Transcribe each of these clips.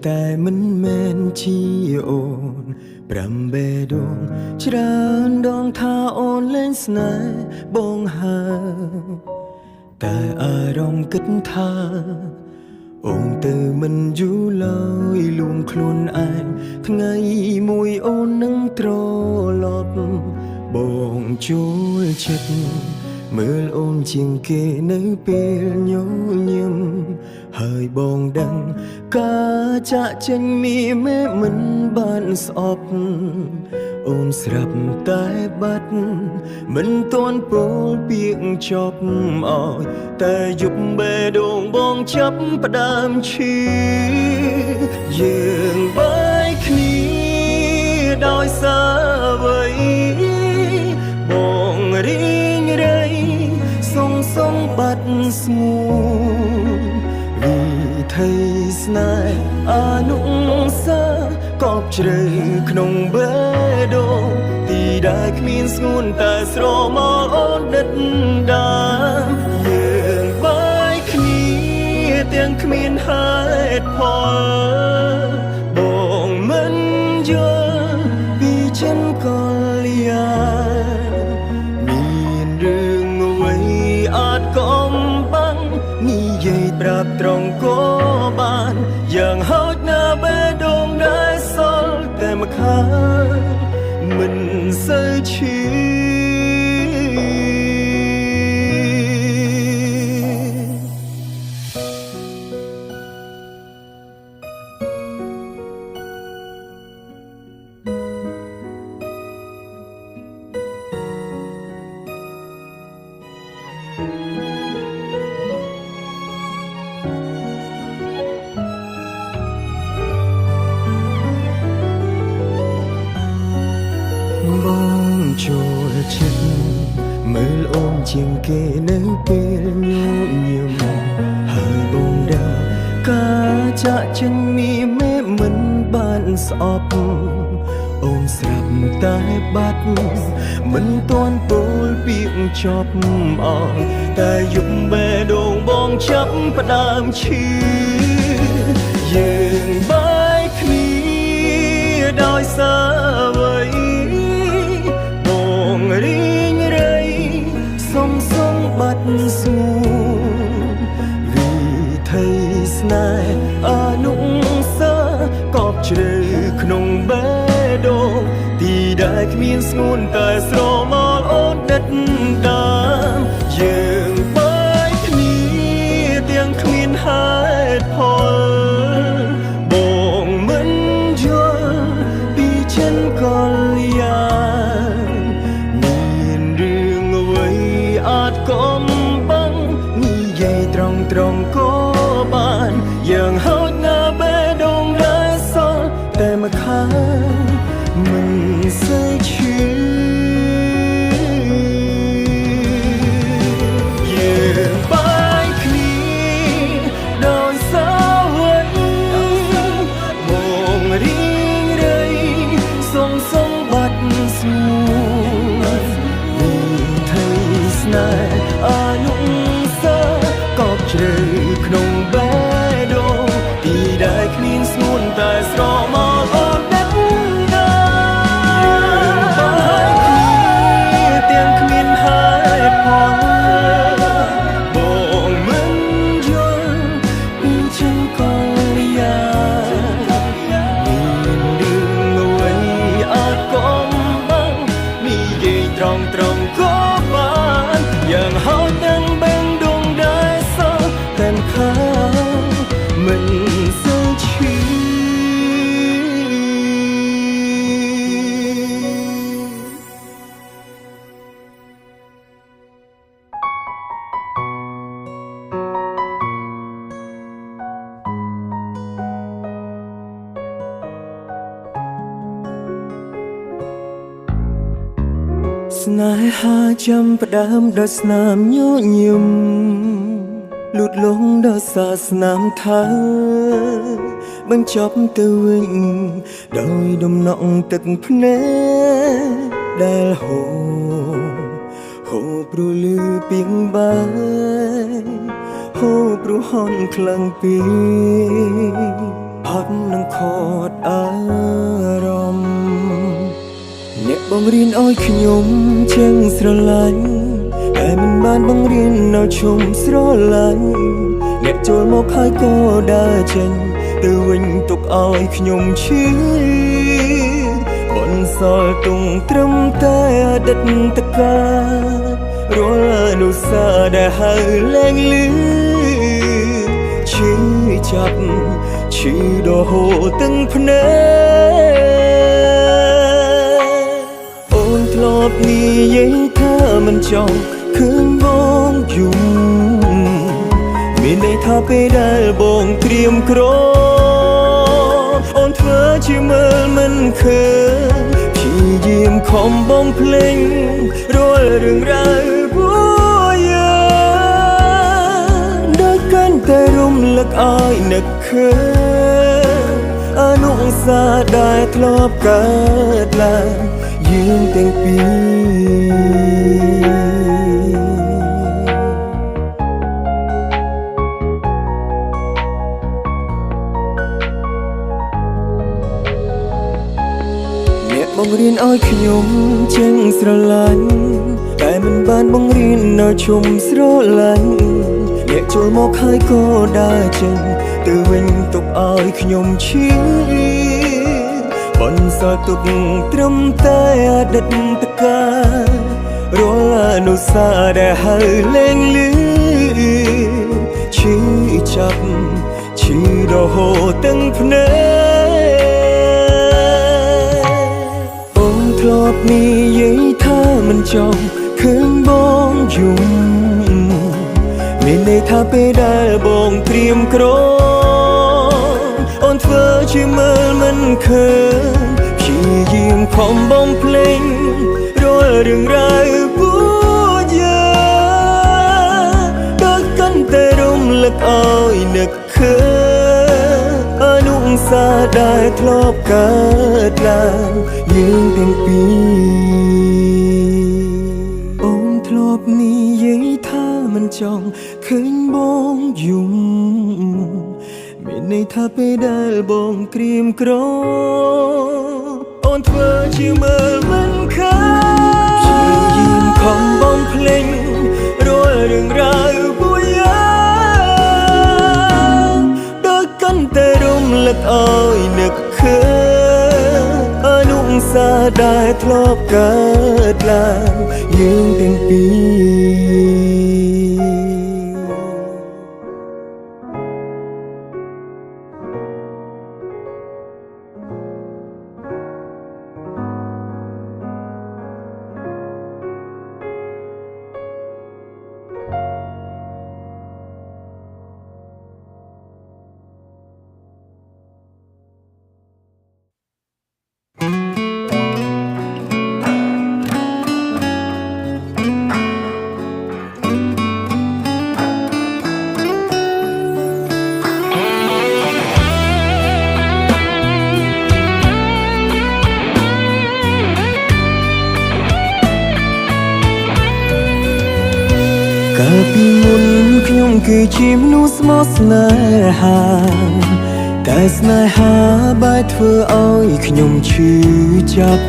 តែមិនមែនជាអូនប្រាំបេដងច្រើនដងថាអូនលែងស្នេហ៍បងហើយតែអារម្មណ៍គិតថាអូនទៅមិនយូរឡើយលួងខ្លួនឯងថ្ងៃមួយអូននឹងត្រឡប់បងជួលចិត្តមើលអូនជាងគេនៅពេលញញឹមហើយបងដឹងការចាក់ចេញមានមិនបានស្អប់អូនស្រាប់តែបាត់មិនទាន់ពោលពាក្យចប់អើយតែយប់បេះដូងបងចាប់ផ្ដើមឈឺយើងបាយគ្នាដោយសារអ្វីបងរីងរៃសងបាត់ស្ងួនវិថីស្នេហ៍អនុសាកប់ជ្រៅក្នុងបេះដូងទីដែលគ្មានស្ងួនតែស្រមោលអូនដិតដាយើងបាយគ្នាទាំងគ្មានហេតុផលបងមិនយល់ពីចិនកលយាមានរឿងអ្វីអាចកំបាំងនិយាយប្រាប់ត្រង់ក៏បានយ៉ាងហោចណាបេះដូងដែលសល់តែម្ខាងមិនសូវឈឺបងចូលចិត្តមើលអូនជាងគេនៅពេលញញឹមហើយបងដឹងការចាក់ចេញមានមិនបានស្អប់អូនស្រាប់តែបាត់មិនទាន់ពោលពាក្យចប់អស់តែយប់បេះដូងបងចាប់ផ្ដើមឈឺយើងបាយគ្នាដោយសារអ្វីរីងរៃសងបាត់ស្ងួនវិថីស្នេហ៍អនុសាកប់ជ្រៅក្នុងបេះដូងទីដែលគ្មានស្ងួនតែស្រមោលអូនដិតដាយើងបាយគ្នាទាំងគ្មានហេតុផលបងមិនយល់ពីចិនកលយាកំបាំងនិយាយត្រង់ក៏បានយ៉ាងហោចណាបេះដូងដែលសល់តែម្ខាងមិនសូវឈឺយើងបាយគ្នាដោយសារអ្វីបងរីងរៃសងបាត់ស្ងួនស្នេហ៍អនុសាកប់ជ្រៅក្នុងបេះដូងទីដែលគ្មានស្ងួនតែស្រមោលអូនដិតដាយើងបាយគ្នាទាំងគ្មានហេតុផលបងមិនយល់ពីចិនកលយាមានរឿងអ្វីអាចកំបាំងនិយាយត្រង់ក៏យ៉ាងហោចទាំងបេះដូងដែលសល់តែម្ខាងមិនសូវឈឺស្នេហាចាំផ្ដើមដោយស្នាមញញឹមលូតលង់ដោយសារស្នាមថើបញ្ចប់ទៅវិញដោយដំណក់ទឹកភ្នែកដែលហូរព្រោះលឺពីងបាយហូរព្រោះហន់ខ្លាំងពេកផ ត់នឹងខតអារម្មណ៍អ្នកបង្រៀនឲ្យខ្ញុំចឹងស្រឡាញ់តែមិនបានបង្រៀននៅឈុំស្រឡាញ់អ្នកចូលមកហើយក៏ដើរចេញទៅវិញទុកឲ្យខ្ញុំឈឺបន្សល់ទុំត្រឹមតែអតីតកាលរាល់អនុស្សាវរីយ៍ដែលហៅលែងលឺឈឺចាប់ឈឺដហូរទាំងភ្នែកអូនធ្លាប់និយាយថាមិនចង់ឃើញបងយំមានន័យថាពេលដែលបងត្រៀមក្រអូនធ្វើជាមើលមិនឃើញព្យាយាមខំបងភ្លេងរាល់រឿងរ៉ាវពួកយើងដែលកាន់តែរំលឹកឲ្យនឹកឃើញអនុស្សាវរីយ៍ដែលធ្លាប់កើតឡើងយើងទាំងពីរបង្រៀនឲ្យខ្ញុំចឹងស្រឡាញ់តែមិនបានបង្រៀននៅឈុំស្រឡាញ់អ្នកចូលមកហើយក៏ដើរចេញទៅវិញទុកឲ្យខ្ញុំឈឺបន្សល់ទុកត្រឹមតែអតីតកាលរាល់អនុស្សាវរីយ៍ដែលហៅលែងលឺឈឺចាប់ឈឺរហូតទាំងភ្នែកធ្លាប់និយាយថាមិនចង់ឃើញបងយំមានន័យថាពេលដែលបងត្រៀមក្រអូនធ្វើជាមើលមិនឃើញព្យាយាមខំបងភ្លេងរាល់រឿងរ៉ាវពួកយើងដូចកាន់តែរំលឹកឲ្យនឹកឃើញអនុស្សាវរីយ៍ដែលធ្លាប់កើតឡើងយើងទាំងពីរអូនធ្លាប់និយាយថាមិនចង់ឃើញបងយំមានន័យថាពេលដែលបងក្រៀមក្រអូនធ្វើជាមើលមិនឃើញព្យាយាមខំបងភ្លេងរាល់រឿងរ៉ាវពួកយើងដូចកាន់តែរំលឹកឲ្យនឹកឃើញអនុស្សាវរីយ៍ដែលធ្លាប់កើតឡើងយើងទាំងពីរកាលពីមុនខ្ញុំគឺជាមនុស្សស្មោះស្នេហាតែស្នេហាបែរធ្វើឲ្យខ្ញុំឈឺចាប់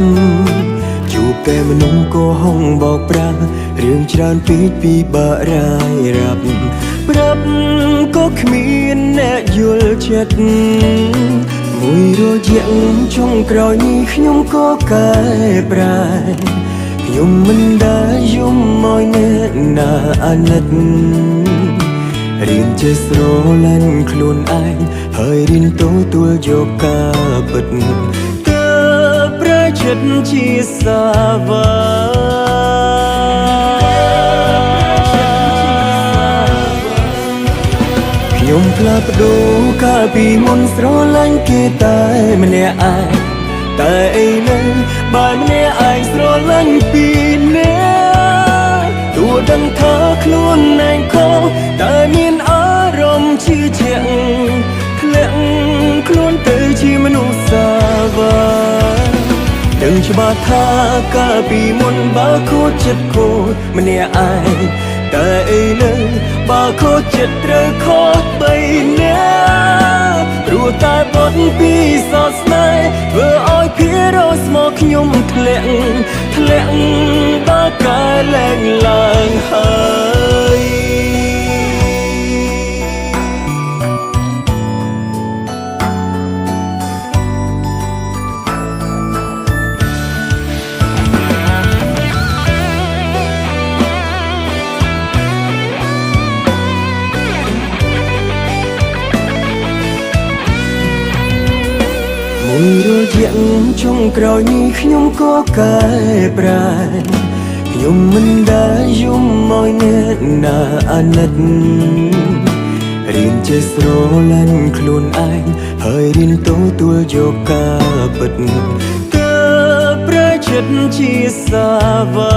ជួបតែមនុស្សកុហកបោកប្រាស់រឿងច្រើនពេកពីបាក់រាយរាប់ប្រាប់ក៏គ្មានអ្នកយល់ចិត្តមួយរយៈចុងក្រោយនេះខ្ញុំក៏កែប្រែខ្ញុំមិនដែលយំឲ្យអ្នកណាអាណិតរៀនចេះស្រឡាញ់ខ្លួនឯងហើយរៀនទទួលយកការពិតទើបប្រែចិត្តជាសាវាខ្ញុំផ្លាស់ប្ដូរកាលពីមុនស្រឡាញ់គេតែម្នាក់ឯងតែអីនៅបើម្នាក់ឯងស្រឡាញ់ពីអ្នកទោះដឹងថាខ្លួនឯងខុសតែមានអារម្មណ៍ជឿជាក់ធ្លាក់ខ្លួនទៅជាមនុស្សសាវាដឹងច្បាស់ថាកាលពីមុនបើខូចចិត្តខូចម្នាក់ឯង តែអីលើបើខូចចិត្តត្រូវខូចបីណាព្រោះតែបត់ពីសោកស្នេហ៍ធ្វើឲ្យភារោស្មកខ្ញុំធ្លាក់បើកាយលែងឡើងហើយមួយរយៈចុងក្រោយនេះខ្ញុំក៏កែប្រែខ្ញុំមិនដែលយំឲ្យអ្នកណាអាណិតរៀនចេះស្រឡាញ់ខ្លួនឯងហើយរៀនទទួលយកការពិតទើបប្រែចិត្តជាសាវា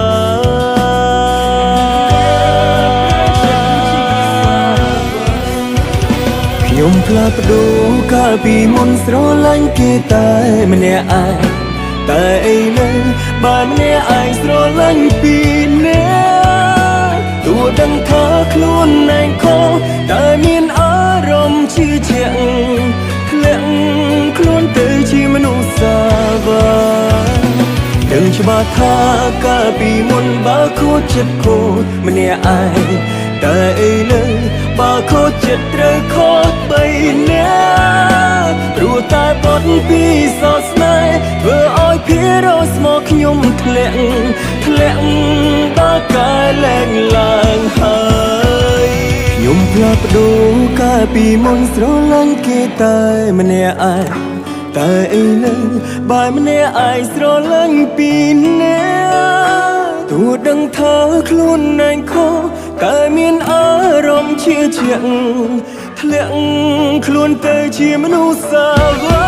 ខ្ញុំផ្លាស់ប្ដូរកាលពីមុនស្រឡាញ់គេតែម្នាក់ឯងតែឥឡូវបើម្នាក់ឯងស្រឡាញ់ពីអ្នកទោះដឹងថាខ្លួនឯងខុសតែមានអារម្មណ៍ជឿជាក់ធ្លាក់ខ្លួនទៅជាមនុស្សសាវាដឹងច្បាស់ថាកាលពីមុនបើខូចចិត្តខូចម្នាក់ឯងតែឥឡូវបើខូចចិត្តត្រូវខូចបីណាព្រោះតែបត់ពីសោកស្នេហ៍ធ្វើឲ្យភារោស្មកខ្ញុំធ្លាក់បើកាយលែងឡើងហើយខ្ញុំផ្លាស់ប្ដូរកាលពីមុនស្រឡាញ់គេតែម្នាក់ឯងតែឥឡូវបើម្នាក់ឯងស្រឡាញ់ពីអ្នកទោះដឹងថាខ្លួនឯងខុសតែមានអារម្មណ៍ជឿជាក់ធ្លាក់ខ្លួនទៅជាមនុស្សសាវា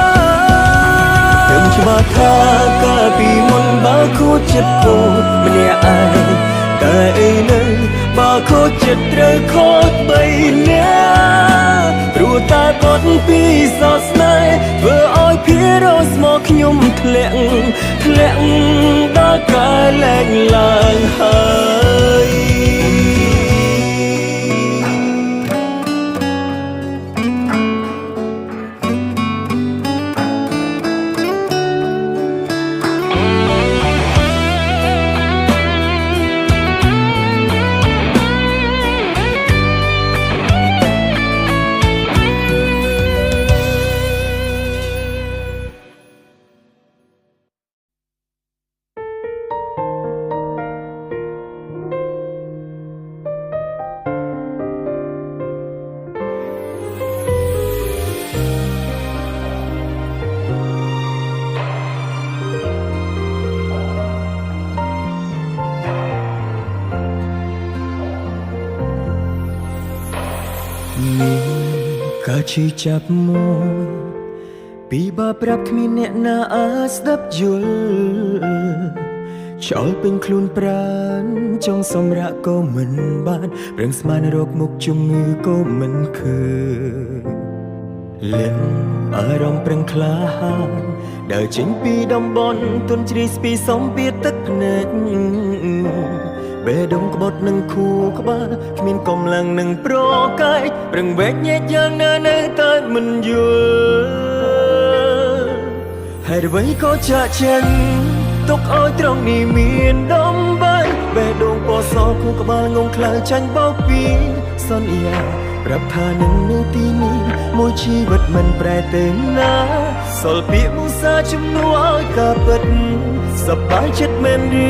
ដឹងច្បាស់ថាកាលពីមុនបើខូចចិត្តខូចម្នាក់ឯងតែឥឡូវបើខូចចិត្តត្រូវខូចបីណាព្រោះតែបត់ពីសោកស្នេហ៍ធ្វើឲ្យភារោស្មកខ្ញុំធ្លាក់ដល់កាយលែងឡើងហើយកាឈឺចាប់មួយពីបើប្រាប់គ្មានអ្នកណាអាចស្ដាប់យល់ចោលពេញខ្លួនប្រានចង់សម្រាកក៏មិនបានប្រឹងស្មានរកមុខជំងឺក៏មិនឃើញលិនអារម្មណ៍ប្រឹងក្លាហានដើរចេញពីតំបន់ទុនជ្រីស្ពីសំពីទឹកភ្នែកបេះដូងក្បត់នឹងខួរក្បាលគ្មានកម្លាំងនឹងប្រកែកប្រឹងវែកញែកយ៉ាងណានៅតែមិនយល់ហេតុអ្វីក៏ចាក់ចេញទុកឲ្យត្រង់នេះមានដំបីបេះដូងពណ៌សខួរក្បាលងងខ្លៅចាញ់បោកពីសន្យាប្រាប់ថានឹងនៅទីនេះមួយជីវិតមិនប្រែទៅណាសល់ពាក្យមុសាជំនួសឲ្យការពិតសប្បាយចិត្តមែនឬ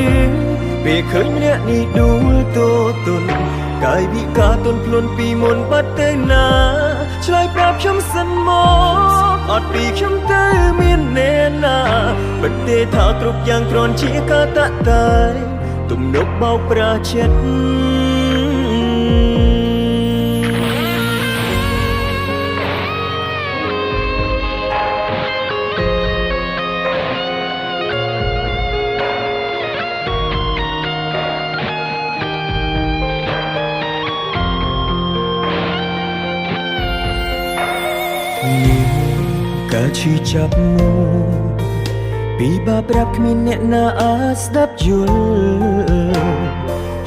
ពេលឃើញម្នាក់នេះដួលទទុនកាយវិការទន់ភ្លន់ពីមុនបាត់ទៅណាឆ្លើយប្រាប់ខ្ញុំសិនមកអត់ពីខ្ញុំទៅមានអ្នកណាបិទទេថាគ្រប់យ៉ាងគ្រាន់ជាការតាក់តែងទំនុកបោកប្រាចិត្តកាឈឺចាប់មួយពីបើប្រាប់គ្មានអ្នកណាអាចស្ដាប់យល់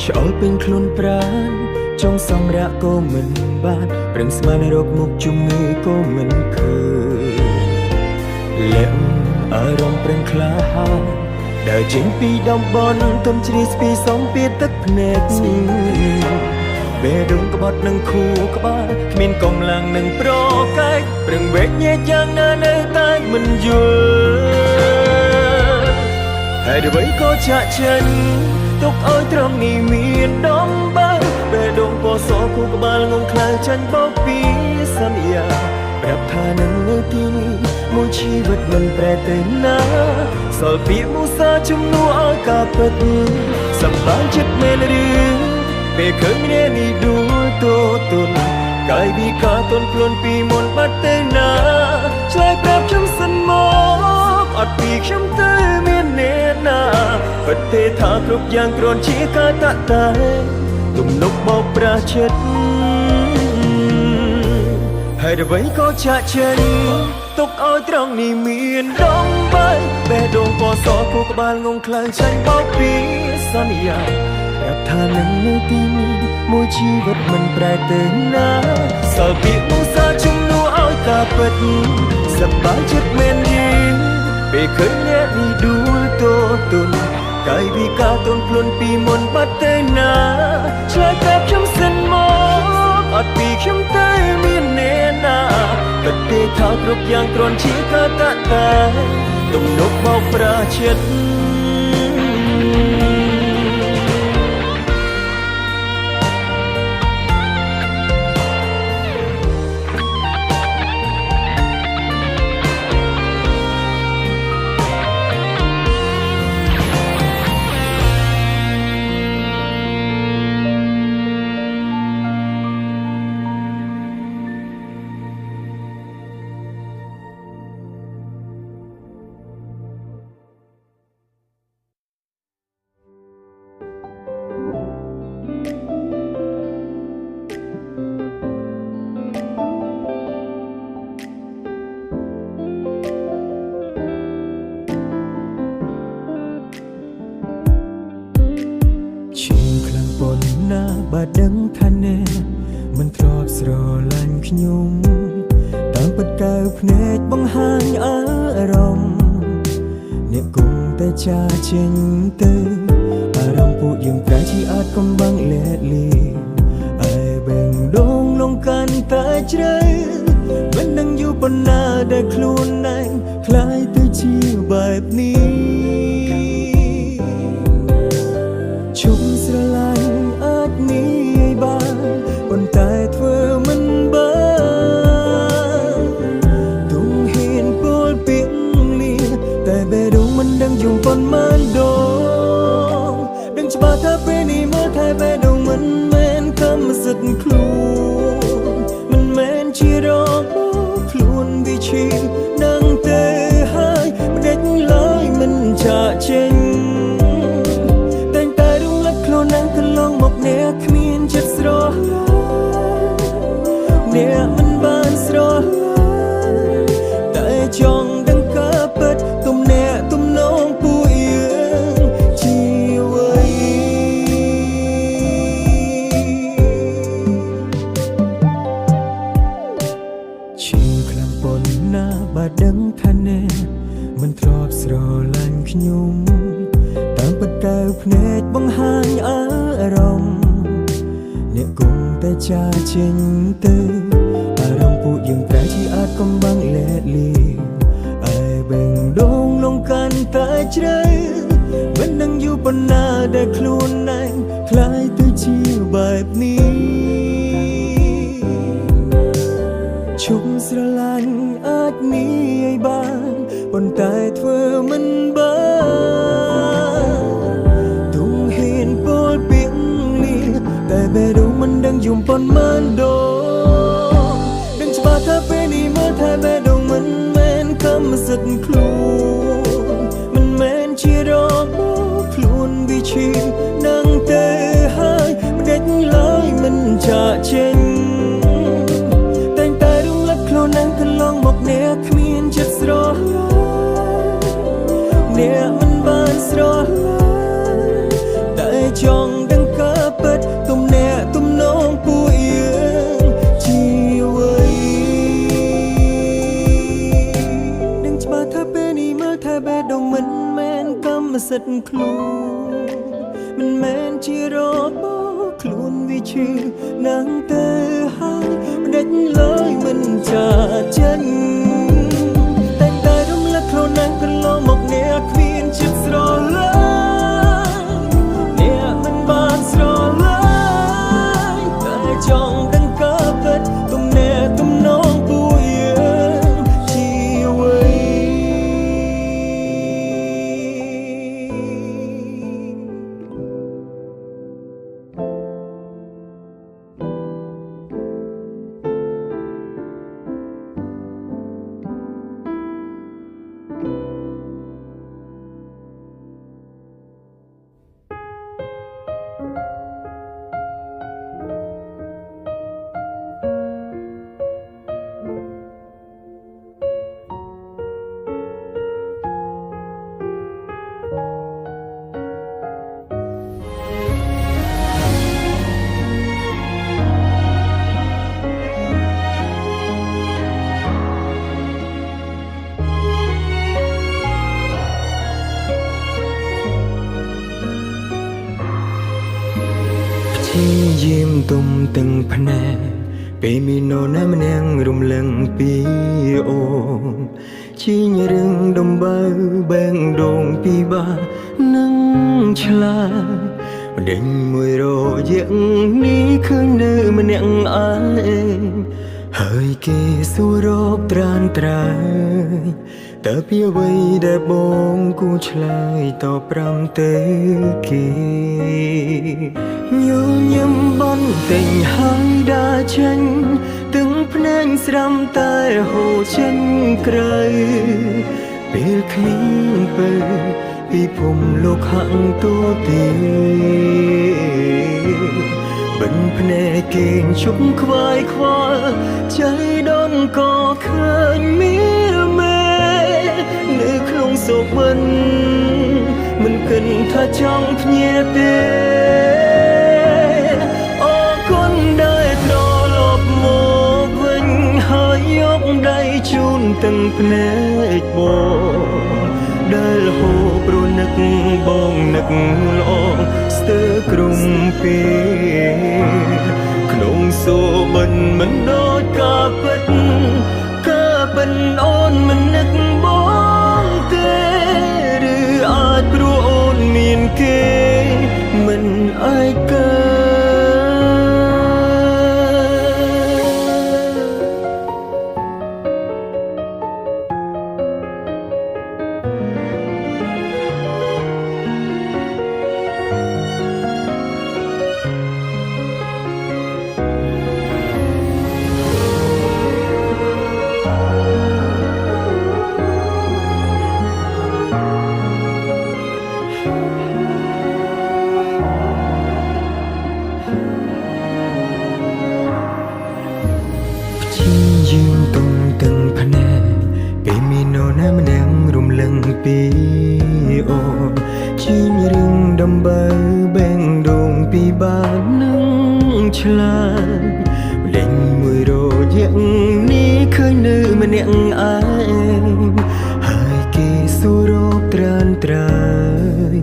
ឆ្អល់ពេញខ្លួនប្រាណចង់សម្រាកក៏មិនបានប្រឹងស្មានរកមុខជំងឺក៏មិនឃើញលាក់អារម្មណ៍ប្រឹងក្លាហានដើរចេញពីតំបន់ទន់ជ្រាយស្ពីសំពីទឹកភ្នែកបេះដូងក្បត់នឹងខួរក្បាលគ្មានកម្លាំងនឹងប្រកែកប្រឹងវេកញែកយ៉ាងណានៅតែមិនយល់ហើយអ្វីក៏ចាក់ចេញទុកឲ្យត្រង់នេះមានដំបើបេះដូងពោសខួរក្បាលងងខ្លៅចាញ់បោកពីសន្យាប្រាប់ថានឹងនៅទីនេះមួយជីវិតមិនប្រែទៅណាសល់ពាក្យមុសាជំនួសឲ្យការពិតសម្បារចិត្តមែនឬពេលឃើញគ្នានេះដួលតូទុនកាយវិការទន់ខ្លួនពីមុនបាត់ទៅណាឆ្លើយប្រាប់ខ្ញុំសិនមកអត់ពីខ្ញុំទៅមានអ្នកណាពិតទេថាគ្រប់យ៉ាងគ្រាន់ជាការតាក់តែទំនុកបោកប្រាស់ចិត្តហើយអ្វីក៏ចាក់ចេញទុកឲ្យត្រង់នេះមានដំបីបេះដូងពោសខួរក្បាលងងខ្លៅចាញ់បោកពីសន្យាប្រាប់ថានឹងនៅទីនេះមួយជីវិតមិនប្រែទៅណាសល់ពាក្យមុសាជំនួសឲ្យការពិតសប្បាយចិត្តមែនយីពេលឃើញអ្នកនេះដួលតូទុនកាយវិការទន់ខ្លួនពីមុនបាត់ទៅណាឆ្លើយប្រាប់ខ្ញុំសិនមកអត់ពីខ្ញុំទៅមានអ្នកណាពិតទេថាគ្រប់យ៉ាងគ្រាន់ជាការតាក់តែទំនុកបោកប្រាស់ចិត្តបើដឹងថាអ្នកមិនធ្លាប់ស្រឡាញ់ខ្ញុំតាមពិតកើភ្នែកបង្ហាញអារម្មណ៍អ្នកគង់តែចាចេញទៅអារម្មណ៍ពួកយើងប្រែជាអាចកំបាំងលែកលីឯបេងដូងលងកាន់តែជ្រៅមិនដឹងយូរប៉ុណ្ណាដែលខ្លួនឯងคล้ายទៅជាបែបនេះជុំស្រឡាញ់នេះឲ្យបានប៉ុន្តែធ្វើមិនបានទុំហ៊ានពោលពាក្យលៀតែបេះដូងមិនដឹងយំប៉ុន្មានដងដឹងច្បាស់ថាពេលនេះមើលថែបេះដូងមិនមែនកម្មសិទ្ធិខ្លួនមិនមែនជារបស់ខ្លួនវិឈីនឹងទៅហើយមិនដេញឡើយមិនចាក់ចេញនឹងកន្លងមកអ្នកគ្មានចិត្តស្រស់អ្នកមិនបានស្រស់តែចង់ដឹងការពិតទំនាក់ទំនងពួកយើងជាអ្វីឈឺខ្លាំងប៉ុណ្ណាបើដឹងថាអ្នកមិនធ្លាប់ស្រឡាញ់ខ្ញុំតាមពិតកើភ្នែកបង្ហាញអារម្មណ៍អ្នកគង់តែចាចេញទៅអារម្មណ៍ពួកយើងប្រែជាអាចកំបាំងលែកលីឯបេងដូងលងកាន់តែជ្រៅមិនដឹងយូរប៉ុណ្ណាដែលខ្លួនឯងคล้ายទៅជាបែបនេះជុំស្រឡាញ់អាចនេះឲ្យបានប៉ុន្តែធ្វើមិនបានទុំហ៊ានពោលពាក្យលៀតែបេះដូងមិនដឹងយំប៉ុន្មានដងដឹងច្បាស់ថាពេលនេះមើលថែបេះដូងមិនមែនកម្មសិទ្ធិខ្លួនមិនមែនជារបស់ខ្លួនវិឈីនឹងទៅហើយមិនដេញឡើយមិនចាក់ចេញតែងតែរំលឹកខ្លួននឹងកន្លងមកអ្នកគ្មានចិត្តស្រស់អ្នកមិនបានស្រស់តែចង់ដឹងការ បាថាពេលនេះមើលថាបេះដូងមិនមែនកម្មសិទ្ធិខ្លួនមិនមែនជារបស់ខ្លួនវាឈឺណាស់ទៅហើយមិនដេញឡើយមិនចាចេញតែរំលឹកខ្លួនណាស់កន្លងមកអ្នកគ្មានចិត្តស្រឡាញ់អ្នកមិនបានស្រឡាញ់តែចង់ដឹងក៏ពិតទំនាក់ទំនងពួកយើងជាអ្វីយាមទុំទាំងភ្នែកពេលមាននរណាម្នាក់រំលឹងពីអូនជីងរឿងដំបៅបែងដងពីបានឹងឆ្លាម្ដេញមួយរយៈនេះឃើញនៅម្នាក់ឯងហើយគេសួររកត្រានត្រើយតើពីអ្វីដែលបងគូឆ្លើយតប5ទៅគេញញឹមបន់តែងហើយដើរចេញទាំងភ្នែកស្រាំតែហូរចេញក្រៅពេលគ្មានពើពីភូមិលោកហាក់ទូទីបិនភ្នែកគេងជប់ខ្វាយខ្វល់ใจដនក៏ឃើញមានមេនៅក្នុងសុបិនមិនគិតថាចង់ភ្ញាក់ទេអរគុណដែលត្រឡប់មកវិញហើយយកដៃជូនទាំងភ្នែកបងដែលហូបព្រោះនឹកបងនឹកល្អស្ទើរក្រុមពេក្នុងសូបិនមិនដូចការពិតការពិតអូនមិននឹកបងទេឬអាចព្រោះអូនមានគេមិនឯកា ពីអូនជីងរឿងដំបៅបែងដងពីបាតនឹងឆ្លាតម្លេងមួយរយៈនេះឃើញនៅម្នាក់ឯងហើយគេសួររកត្រានត្រើយ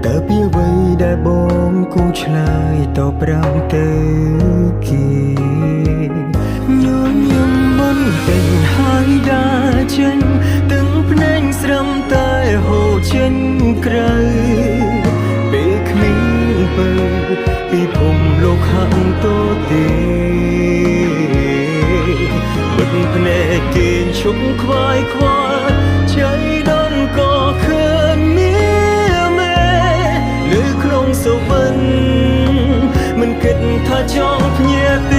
តើពីអ្វីដែលបងគូឆ្លើយតប5ទៅគេញញឹមមិនពេញហើយដើរចេញទាំងភ្នែកស្រំតែហូរចេញក្រៅពេលគ្មានពើពីភូមិលោកហាក់តូទេបិទភ្នែកគេឈប់ខ្វាយខ្វល់ใจដនក៏ឃើញមានមេនៅក្នុងសុបិនមិនគិតថាចង់ភ្ញាក់